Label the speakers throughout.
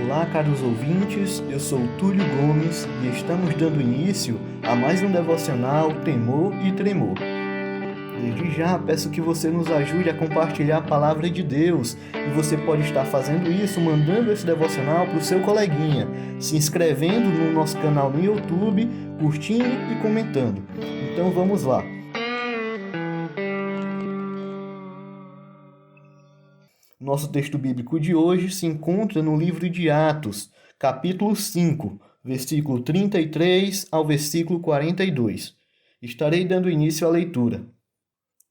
Speaker 1: Olá, caros ouvintes, eu sou Túlio Gomes e estamos dando início a mais um devocional Temor e Tremor. Desde já peço que você nos ajude a compartilhar a palavra de Deus e você pode estar fazendo isso mandando esse devocional para o seu coleguinha, se inscrevendo no nosso canal no YouTube, curtindo e comentando. Então vamos lá. Nosso texto bíblico de hoje se encontra no livro de Atos, capítulo 5, versículo 33 ao versículo 42. Estarei dando início à leitura.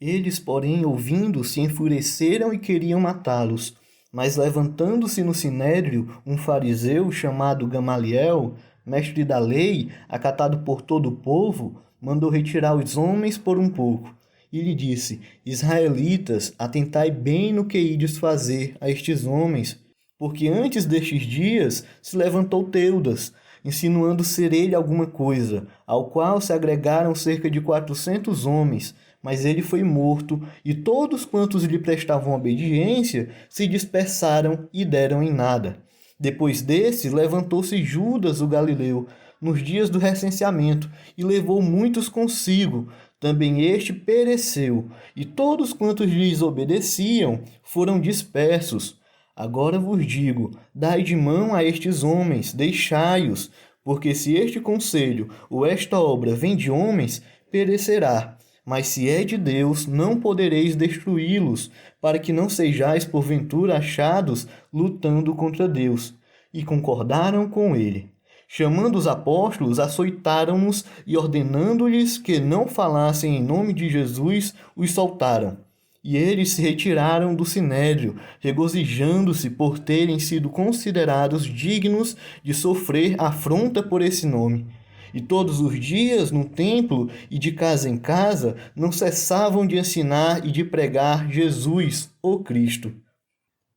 Speaker 1: Eles, porém, ouvindo, se enfureceram e queriam matá-los. Mas levantando-se no sinédrio um fariseu chamado Gamaliel, mestre da lei, acatado por todo o povo, mandou retirar os homens por um pouco. E lhe disse: Israelitas, atentai bem no que ides fazer a estes homens, porque antes destes dias se levantou Teudas, insinuando ser ele alguma coisa, ao qual se agregaram cerca de 400 homens, mas ele foi morto, e todos quantos lhe prestavam obediência se dispersaram e deram em nada. Depois desse, levantou-se Judas o Galileu, nos dias do recenseamento, e levou muitos consigo. Também este pereceu, e todos quantos lhes obedeciam foram dispersos. Agora vos digo, dai de mão a estes homens, deixai-os, porque se este conselho ou esta obra vem de homens, perecerá. Mas se é de Deus, não podereis destruí-los, para que não sejais porventura achados lutando contra Deus. E concordaram com ele. Chamando os apóstolos, açoitaram-nos e, ordenando-lhes que não falassem em nome de Jesus, os soltaram. E eles se retiraram do sinédrio, regozijando-se por terem sido considerados dignos de sofrer afronta por esse nome. E todos os dias, no templo e de casa em casa, não cessavam de ensinar e de pregar Jesus, o Cristo.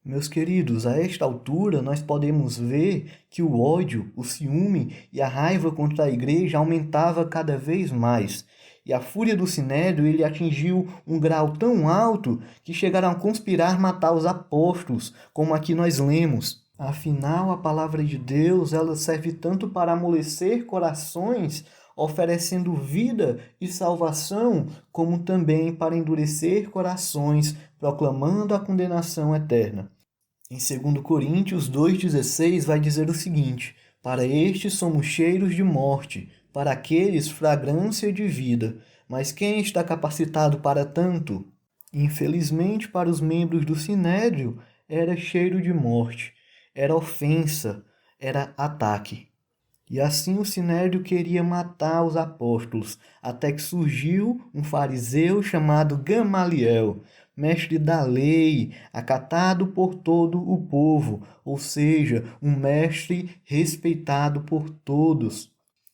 Speaker 1: Meus queridos, a esta altura nós podemos ver que o ódio, o ciúme e a raiva contra a igreja aumentava cada vez mais. E a fúria do sinédrio ele atingiu um grau tão alto que chegaram a conspirar matar os apóstolos, como aqui nós lemos. Afinal, a palavra de Deus ela serve tanto para amolecer corações, oferecendo vida e salvação, como também para endurecer corações, proclamando a condenação eterna. Em 2 Coríntios 2,16 vai dizer o seguinte: para estes somos cheiros de morte, para aqueles fragrância de vida. Mas quem está capacitado para tanto? Infelizmente, para os membros do sinédrio, era cheiro de morte, era ofensa, era ataque. E assim o sinédrio queria matar os apóstolos, até que surgiu um fariseu chamado Gamaliel, mestre da lei, acatado por todo o povo, ou seja, um mestre respeitado por todos.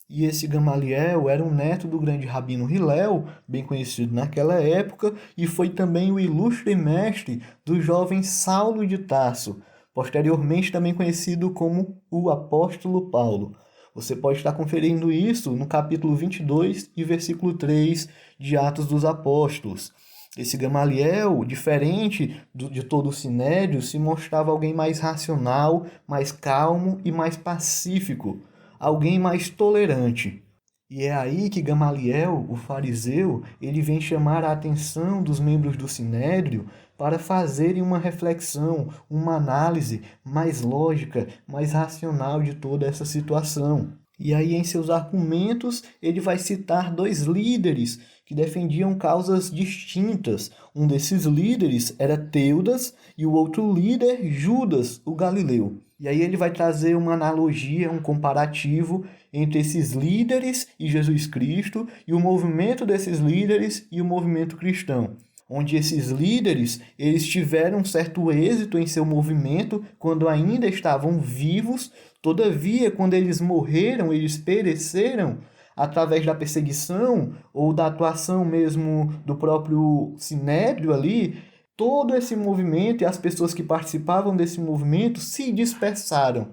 Speaker 1: E esse Gamaliel era um neto do grande rabino Hilel, bem conhecido naquela época, e foi também o ilustre mestre do jovem Saulo de Tarso, posteriormente também conhecido como o apóstolo Paulo. Você pode estar conferindo isso no capítulo 22 e versículo 3 de Atos dos Apóstolos. Esse Gamaliel, diferente de todo o sinédrio, se mostrava alguém mais racional, mais calmo e mais pacífico, alguém mais tolerante. E é aí que Gamaliel, o fariseu, ele vem chamar a atenção dos membros do sinédrio para fazerem uma reflexão, uma análise mais lógica, mais racional de toda essa situação. E aí, em seus argumentos, ele vai citar dois líderes que defendiam causas distintas. Um desses líderes era Teudas e o outro líder, Judas, o Galileu. E aí ele vai trazer uma analogia, um comparativo entre esses líderes e Jesus Cristo e o movimento desses líderes e o movimento cristão, onde esses líderes eles tiveram certo êxito em seu movimento quando ainda estavam vivos, todavia, quando eles morreram, eles pereceram através da perseguição ou da atuação mesmo do próprio sinédrio ali. Todo esse movimento e as pessoas que participavam desse movimento se dispersaram.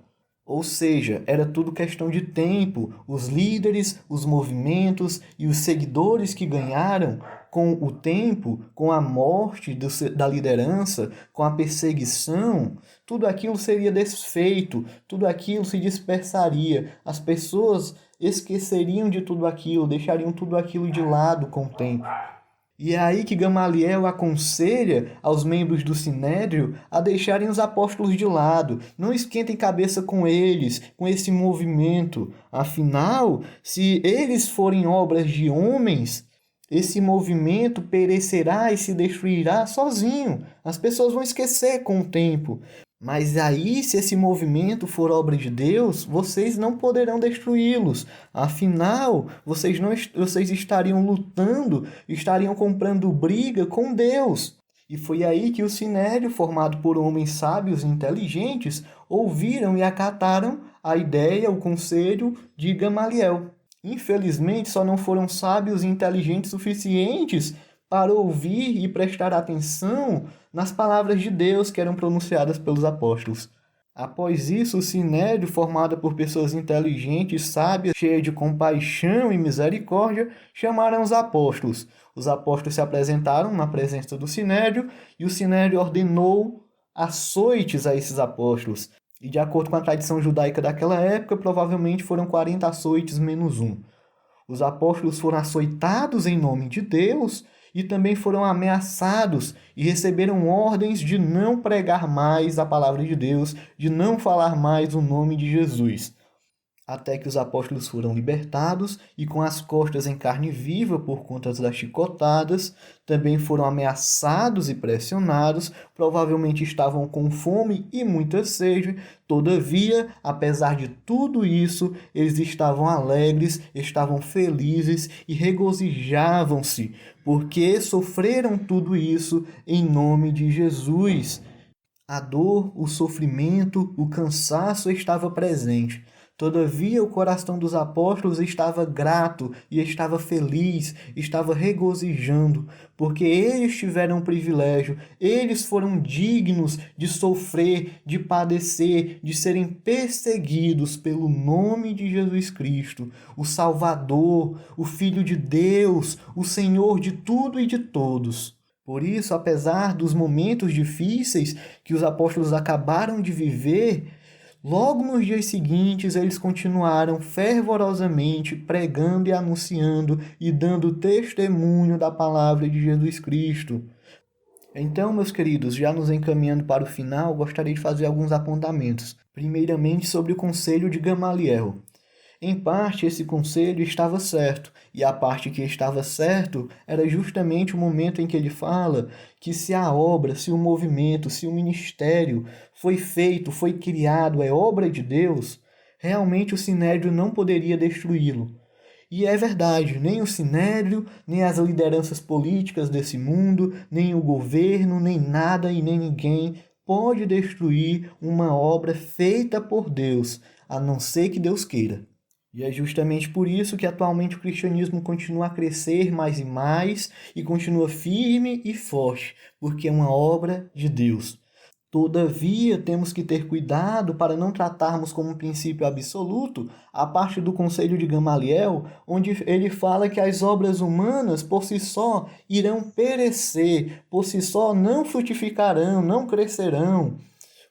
Speaker 1: Ou seja, era tudo questão de tempo. Os líderes, os movimentos e os seguidores que ganharam com o tempo, com a morte da liderança, com a perseguição, tudo aquilo seria desfeito, tudo aquilo se dispersaria. As pessoas esqueceriam de tudo aquilo, deixariam tudo aquilo de lado com o tempo. E é aí que Gamaliel aconselha aos membros do Sinédrio a deixarem os apóstolos de lado. Não esquentem cabeça com eles, com esse movimento. Afinal, se eles forem obras de homens, esse movimento perecerá e se destruirá sozinho. As pessoas vão esquecer com o tempo. Mas aí, se esse movimento for obra de Deus, vocês não poderão destruí-los. Afinal, vocês estariam lutando, estariam comprando briga com Deus. E foi aí que o Sinédrio, formado por homens sábios e inteligentes, ouviram e acataram a ideia, o conselho de Gamaliel. Infelizmente, só não foram sábios e inteligentes suficientes para ouvir e prestar atenção nas palavras de Deus que eram pronunciadas pelos apóstolos. Após isso, o Sinédrio, formado por pessoas inteligentes, sábias, cheias de compaixão e misericórdia, chamaram os apóstolos. Os apóstolos se apresentaram na presença do Sinédrio e o Sinédrio ordenou açoites a esses apóstolos. E de acordo com a tradição judaica daquela época, provavelmente foram 40 açoites menos um. Os apóstolos foram açoitados em nome de Deus e também foram ameaçados e receberam ordens de não pregar mais a palavra de Deus, de não falar mais o nome de Jesus. Até que os apóstolos foram libertados e com as costas em carne viva por conta das chicotadas, também foram ameaçados e pressionados, provavelmente estavam com fome e muita sede. Todavia, apesar de tudo isso, eles estavam alegres, estavam felizes e regozijavam-se, porque sofreram tudo isso em nome de Jesus. A dor, o sofrimento, o cansaço estava presente. Todavia, o coração dos apóstolos estava grato e estava feliz, estava regozijando, porque eles tiveram o privilégio, eles foram dignos de sofrer, de padecer, de serem perseguidos pelo nome de Jesus Cristo, o Salvador, o Filho de Deus, o Senhor de tudo e de todos. Por isso, apesar dos momentos difíceis que os apóstolos acabaram de viver, logo nos dias seguintes, eles continuaram fervorosamente pregando e anunciando e dando testemunho da palavra de Jesus Cristo. Então, meus queridos, já nos encaminhando para o final, gostaria de fazer alguns apontamentos. Primeiramente, sobre o conselho de Gamaliel. Em parte, esse conselho estava certo, e a parte que estava certo era justamente o momento em que ele fala que se a obra, se o movimento, se o ministério foi feito, foi criado, é obra de Deus, realmente o Sinédrio não poderia destruí-lo. E é verdade, nem o Sinédrio, nem as lideranças políticas desse mundo, nem o governo, nem nada e nem ninguém pode destruir uma obra feita por Deus, a não ser que Deus queira. E é justamente por isso que atualmente o cristianismo continua a crescer mais e mais e continua firme e forte, porque é uma obra de Deus. Todavia, temos que ter cuidado para não tratarmos como um princípio absoluto a parte do conselho de Gamaliel, onde ele fala que as obras humanas por si só irão perecer, por si só não frutificarão, não crescerão.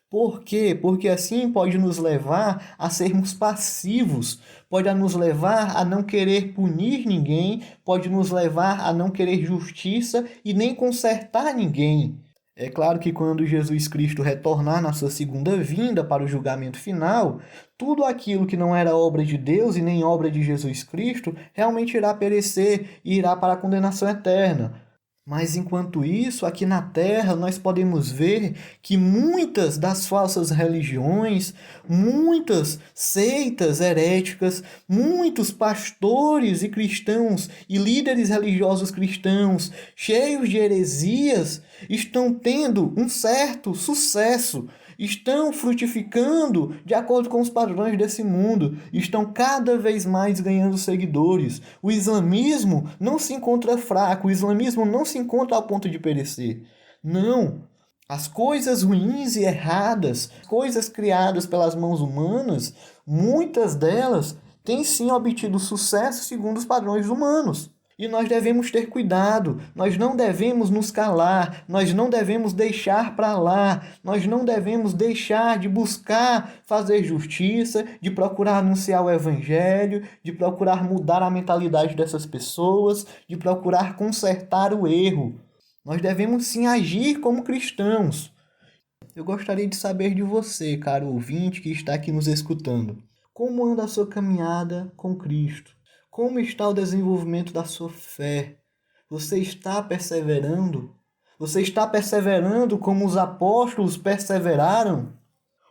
Speaker 1: Por quê? Porque assim pode nos levar a sermos passivos, pode nos levar a não querer punir ninguém, pode nos levar a não querer justiça e nem consertar ninguém. É claro que quando Jesus Cristo retornar na sua segunda vinda para o julgamento final, tudo aquilo que não era obra de Deus e nem obra de Jesus Cristo realmente irá perecer e irá para a condenação eterna. Mas enquanto isso, aqui na Terra, nós podemos ver que muitas das falsas religiões, muitas seitas heréticas, muitos pastores e cristãos e líderes religiosos cristãos cheios de heresias estão tendo um certo sucesso, estão frutificando de acordo com os padrões desse mundo, estão cada vez mais ganhando seguidores. O islamismo não se encontra fraco, o islamismo não se encontra ao ponto de perecer. Não. As coisas ruins e erradas, coisas criadas pelas mãos humanas, muitas delas têm sim obtido sucesso segundo os padrões humanos. E nós devemos ter cuidado, nós não devemos nos calar, nós não devemos deixar para lá, nós não devemos deixar de buscar fazer justiça, de procurar anunciar o evangelho, de procurar mudar a mentalidade dessas pessoas, de procurar consertar o erro. Nós devemos sim agir como cristãos. Eu gostaria de saber de você, caro ouvinte que está aqui nos escutando. Como anda a sua caminhada com Cristo? Como está o desenvolvimento da sua fé? Você está perseverando? Você está perseverando como os apóstolos perseveraram?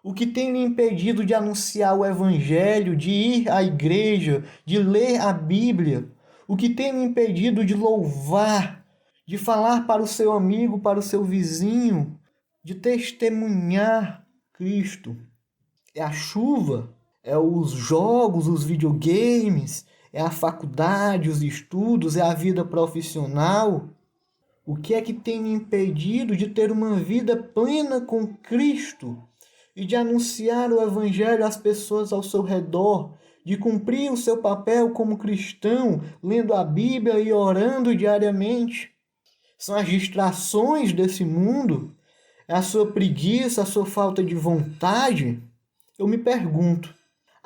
Speaker 1: O que tem lhe impedido de anunciar o Evangelho, de ir à igreja, de ler a Bíblia? O que tem lhe impedido de louvar, de falar para o seu amigo, para o seu vizinho, de testemunhar Cristo? É a chuva? É os jogos, os videogames? É a faculdade, os estudos? É a vida profissional? O que é que tem me impedido de ter uma vida plena com Cristo e de anunciar o Evangelho às pessoas ao seu redor, de cumprir o seu papel como cristão, lendo a Bíblia e orando diariamente? São as distrações desse mundo? É a sua preguiça, a sua falta de vontade? Eu me pergunto,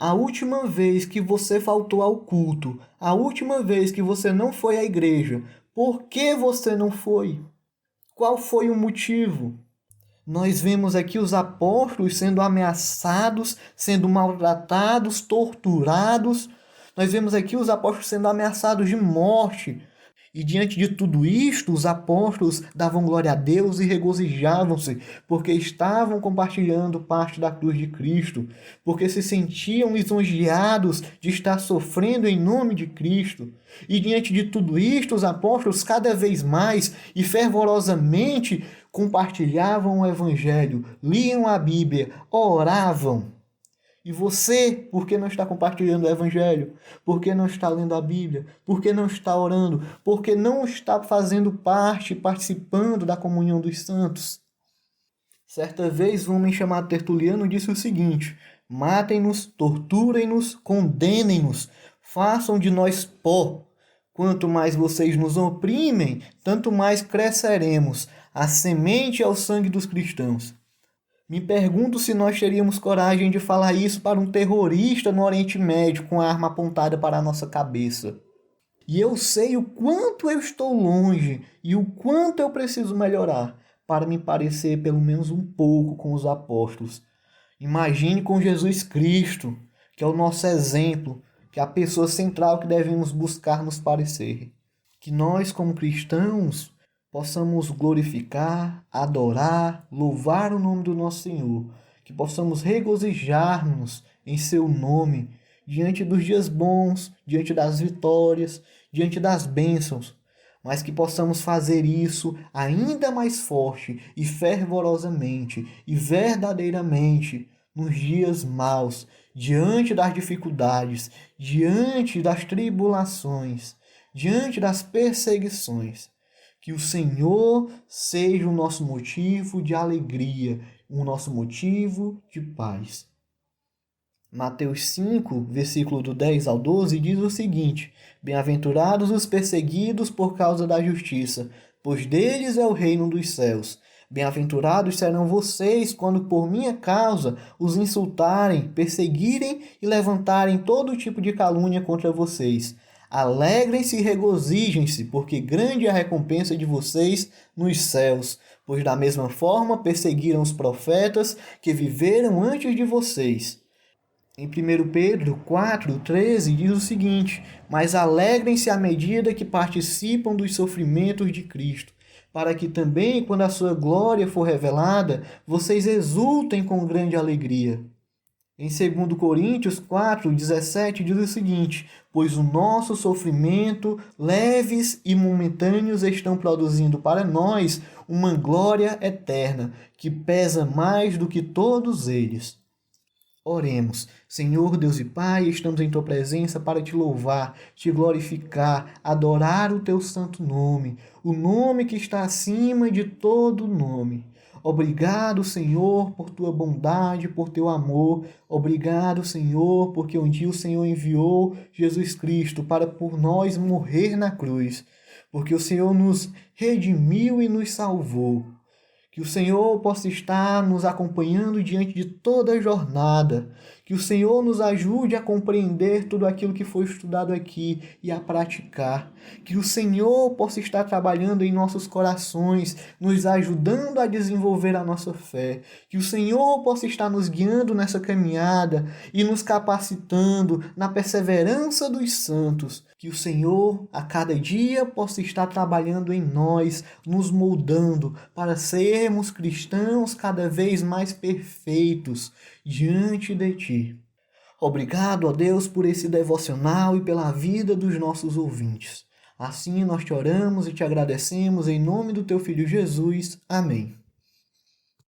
Speaker 1: a última vez que você faltou ao culto, a última vez que você não foi à igreja, por que você não foi? Qual foi o motivo? Nós vemos aqui os apóstolos sendo ameaçados, sendo maltratados, torturados. Nós vemos aqui os apóstolos sendo ameaçados de morte. E diante de tudo isto, os apóstolos davam glória a Deus e regozijavam-se, porque estavam compartilhando parte da cruz de Cristo, porque se sentiam lisonjeados de estar sofrendo em nome de Cristo. E diante de tudo isto, os apóstolos cada vez mais e fervorosamente compartilhavam o Evangelho, liam a Bíblia, oravam. E você, por que não está compartilhando o Evangelho? Por que não está lendo a Bíblia? Por que não está orando? Por que não está fazendo parte, participando da comunhão dos santos? Certa vez, um homem chamado Tertuliano disse o seguinte: matem-nos, torturem-nos, condenem-nos, façam de nós pó. Quanto mais vocês nos oprimem, tanto mais cresceremos. A semente é o sangue dos cristãos. Me pergunto se nós teríamos coragem de falar isso para um terrorista no Oriente Médio com a arma apontada para a nossa cabeça. E eu sei o quanto eu estou longe e o quanto eu preciso melhorar para me parecer pelo menos um pouco com os apóstolos. Imagine com Jesus Cristo, que é o nosso exemplo, que é a pessoa central que devemos buscar nos parecer. Que nós, como cristãos, possamos glorificar, adorar, louvar o nome do nosso Senhor, que possamos regozijar-nos em seu nome, diante dos dias bons, diante das vitórias, diante das bênçãos, mas que possamos fazer isso ainda mais forte e fervorosamente e verdadeiramente nos dias maus, diante das dificuldades, diante das tribulações, diante das perseguições. Que o Senhor seja o nosso motivo de alegria, o nosso motivo de paz. Mateus 5, versículo do 10 ao 12, diz o seguinte: bem-aventurados os perseguidos por causa da justiça, pois deles é o reino dos céus. Bem-aventurados serão vocês quando por minha causa os insultarem, perseguirem e levantarem todo tipo de calúnia contra vocês. Alegrem-se e regozijem-se, porque grande é a recompensa de vocês nos céus, pois da mesma forma perseguiram os profetas que viveram antes de vocês. Em 1 Pedro 4,13 diz o seguinte: mas alegrem-se à medida que participam dos sofrimentos de Cristo, para que também, quando a sua glória for revelada, vocês exultem com grande alegria. Em 2 Coríntios 4,17 diz o seguinte: pois o nosso sofrimento, leves e momentâneos, estão produzindo para nós uma glória eterna, que pesa mais do que todos eles. Oremos. Senhor Deus e Pai, estamos em Tua presença para Te louvar, Te glorificar, adorar o Teu santo nome, o nome que está acima de todo nome. Obrigado, Senhor, por tua bondade, por teu amor. Obrigado, Senhor, porque um dia o Senhor enviou Jesus Cristo para por nós morrer na cruz, porque o Senhor nos redimiu e nos salvou. Que o Senhor possa estar nos acompanhando diante de toda a jornada. Que o Senhor nos ajude a compreender tudo aquilo que foi estudado aqui e a praticar. Que o Senhor possa estar trabalhando em nossos corações, nos ajudando a desenvolver a nossa fé. Que o Senhor possa estar nos guiando nessa caminhada e nos capacitando na perseverança dos santos. Que o Senhor, a cada dia, possa estar trabalhando em nós, nos moldando para sermos cristãos cada vez mais perfeitos diante de Ti. Obrigado, ó Deus, por esse devocional e pela vida dos nossos ouvintes. Assim nós te oramos e te agradecemos em nome do Teu Filho Jesus. Amém.